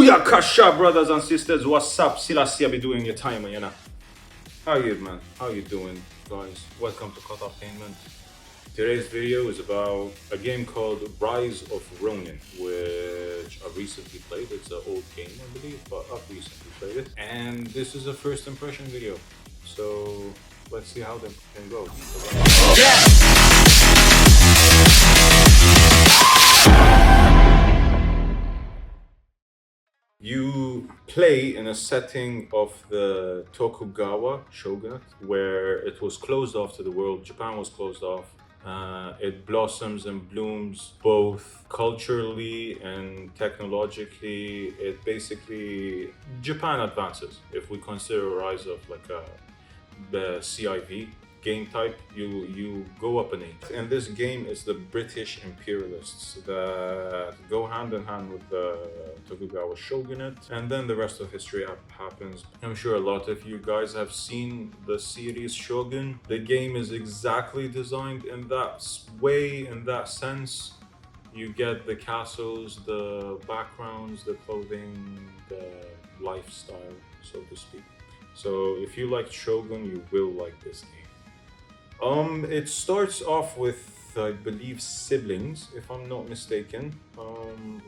Booyakasha, brothers and sisters. What's up? Silassia be doing your time, you know. How you, man? How you doing, guys? Welcome to Qatartainment. Today's video is about a game called Rise of Ronin, which I recently played. It's an old game, I believe, but I've recently played it. And this is a first impression video. So let's see how they can go. You play in a setting of the Tokugawa shogunate, where it was closed off to the world. Japan was closed off. It blossoms and blooms both culturally and technologically. It basically, Japan advances. If we consider Rise of the CIV game type, you go up an age. And this game is the British imperialists that go hand in hand with the Tokugawa shogunate, and then the rest of history happens. I'm sure a lot of you guys have seen the series Shogun. The game is exactly designed in that way, in that sense. You get the castles, the backgrounds, the clothing, the lifestyle, so to speak. So if you liked Shogun, you will like this game. It starts off with, I believe, siblings, if I'm not mistaken.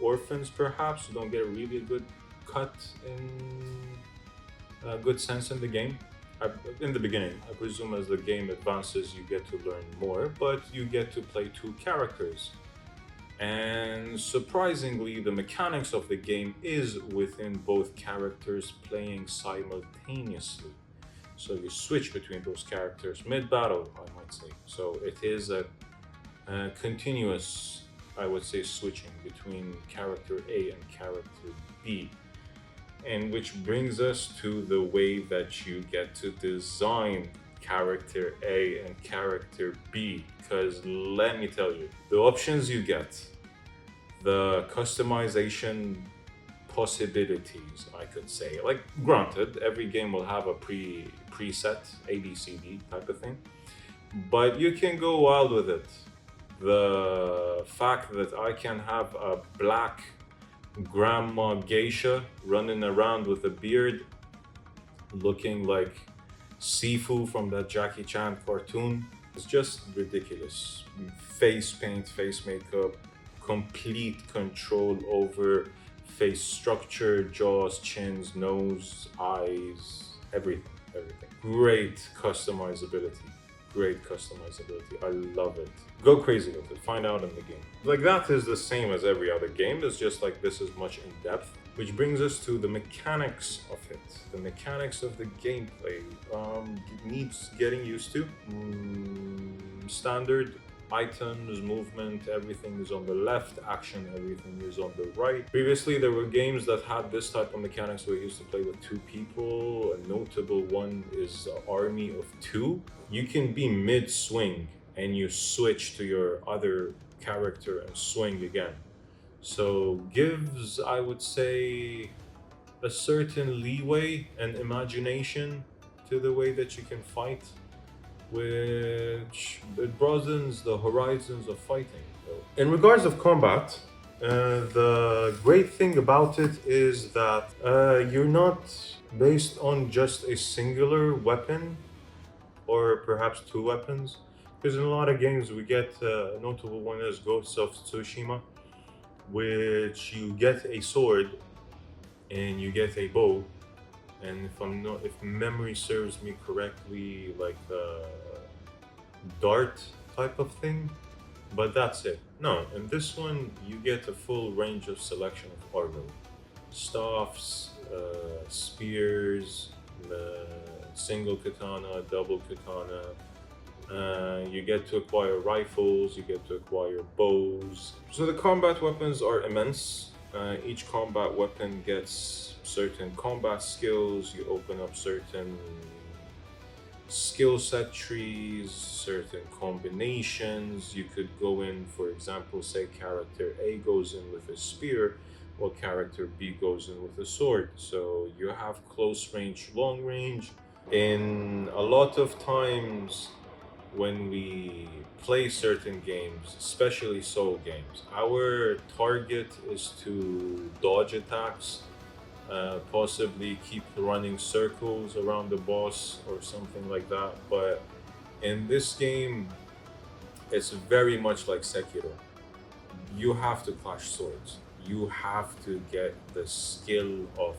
Orphans, perhaps, who don't get really a good cut in a good sense in the game. In the beginning, I presume as the game advances, you get to learn more, but you get to play two characters. And surprisingly, the mechanics of the game is within both characters playing simultaneously. So you switch between those characters mid-battle, I might say. So it is a continuous, I would say, switching between character A and character B. And which brings us to the way that you get to design character A and character B. Because let me tell you, the options you get, the customization possibilities, I could say. Like, granted, every game will have a preset ABCD type of thing, but you can go wild with it. The fact that I can have a black grandma geisha running around with a beard looking like Sifu from that Jackie Chan cartoon is just ridiculous. Face paint, face makeup, complete control over face structure, jaws, chins, nose, eyes, everything. Great customizability. I love it. Go crazy with it. Find out in the game. Like, that is the same as every other game. It's just like this is much in depth. Which brings us to the mechanics of it. The mechanics of the gameplay. Needs getting used to. Standard items, movement, everything is on the left, action, everything is on the right. Previously, there were games that had this type of mechanics where you used to play with two people. A notable one is Army of Two. You can be mid-swing and you switch to your other character and swing again. So gives, I would say, a certain leeway and imagination to the way that you can fight, which it broadens the horizons of fighting. In regards of combat, the great thing about it is that you're not based on just a singular weapon or perhaps two weapons, because in a lot of games we get a notable one is Ghost of Tsushima, which you get a sword and you get a bow. And if memory serves me correctly, like a dart type of thing, but that's it. No, in this one, you get a full range of selection of armor. Staffs, spears, single katana, double katana. You get to acquire rifles, you get to acquire bows. So the combat weapons are immense. Each combat weapon gets certain combat skills. You open up certain skill set trees, certain combinations. You could go in, for example, say character A goes in with a spear, while character B goes in with a sword. So you have close range, long range. In a lot of times when we play certain games, especially solo games, our target is to dodge attacks possibly keep running circles around the boss or something like that. But in this game, it's very much like Sekiro. You have to clash swords. You have to get the skill of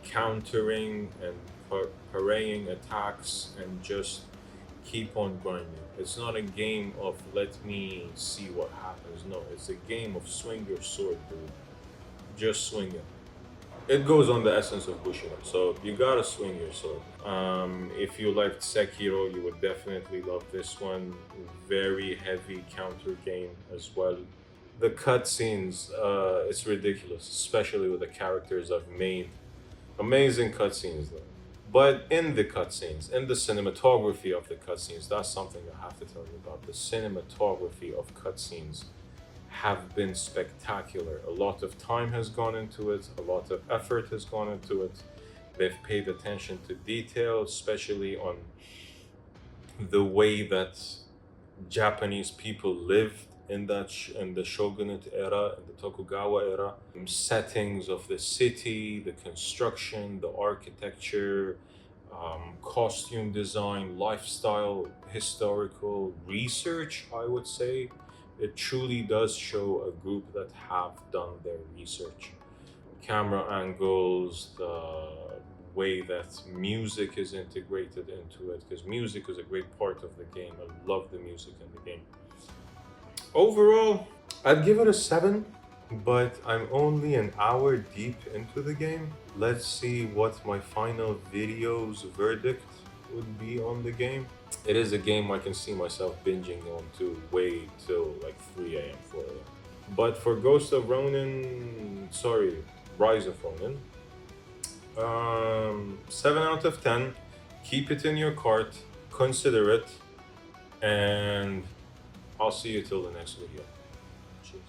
countering and parrying attacks and just keep on grinding. It's not a game of let me see what happens. No, it's a game of swing your sword, dude. Just swing it. It goes on the essence of Bushido. So you gotta swing your sword. If you liked Sekiro, you would definitely love this one. Very heavy counter game as well. The cutscenes, it's ridiculous, especially with the characters I've made. Amazing cutscenes though. But in the cutscenes, in the cinematography of the cutscenes, that's something I have to tell you about. The cinematography of cutscenes have been spectacular. A lot of time has gone into it, a lot of effort has gone into it. They've paid attention to detail, especially on the way that Japanese people lived in in the shogunate era, in the Tokugawa era. Settings of the city, the construction, the architecture, costume design, lifestyle, historical research, I would say. It truly does show a group that have done their research. Camera angles, the way that music is integrated into it, because music is a great part of the game. I love the music in the game. Overall, I'd give it a 7, but I'm only an hour deep into the game. Let's see what my final video's verdict would be on the game. It is a game I can see myself binging on to way till like 3 a.m., 4 a.m. But for Rise of Ronin, 7 out of 10. Keep it in your cart, consider it, and I'll see you till the next video. Cheers.